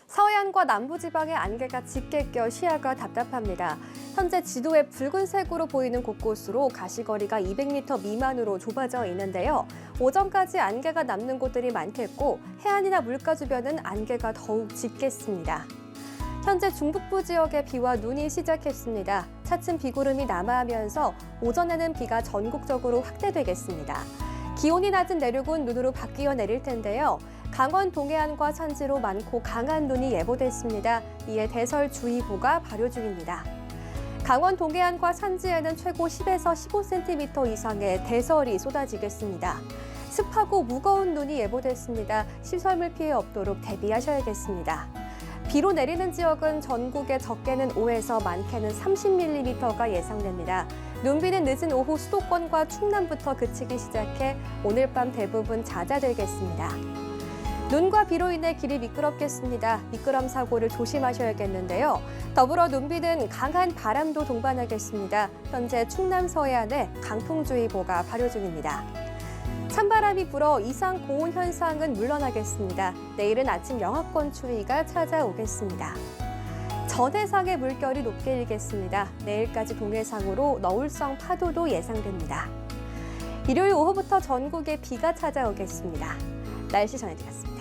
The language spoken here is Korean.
서해안과 남부지방의 안개가 짙게 껴 시야가 답답합니다. 현재 지도에 붉은색으로 보이는 곳곳으로 가시거리가 200m 미만으로 좁아져 있는데요. 오전까지 안개가 남는 곳들이 많겠고 해안이나 물가 주변은 안개가 더욱 짙겠습니다. 현재 중북부 지역에 비와 눈이 시작했습니다. 차츰 비구름이 남하하면서 오전에는 비가 전국적으로 확대되겠습니다. 기온이 낮은 내륙은 눈으로 바뀌어 내릴 텐데요. 강원 동해안과 산지로 많고 강한 눈이 예보됐습니다. 이에 대설주의보가 발효 중입니다. 강원 동해안과 산지에는 최고 10에서 15cm 이상의 대설이 쏟아지겠습니다. 습하고 무거운 눈이 예보됐습니다. 시설물 피해 없도록 대비하셔야겠습니다. 비로 내리는 지역은 전국에 적게는 5에서 많게는 30mm가 예상됩니다. 눈비는 늦은 오후 수도권과 충남부터 그치기 시작해 오늘 밤 대부분 잦아들겠습니다. 눈과 비로 인해 길이 미끄럽겠습니다. 미끄럼 사고를 조심하셔야겠는데요. 더불어 눈비는 강한 바람도 동반하겠습니다. 현재 충남 서해안에 강풍주의보가 발효 중입니다. 찬바람이 불어 이상 고온 현상은 물러나겠습니다. 내일은 아침 영하권 추위가 찾아오겠습니다. 전해상의 물결이 높게 일겠습니다. 내일까지 동해상으로 너울성 파도도 예상됩니다. 일요일 오후부터 전국에 비가 찾아오겠습니다. 날씨 전해드렸습니다.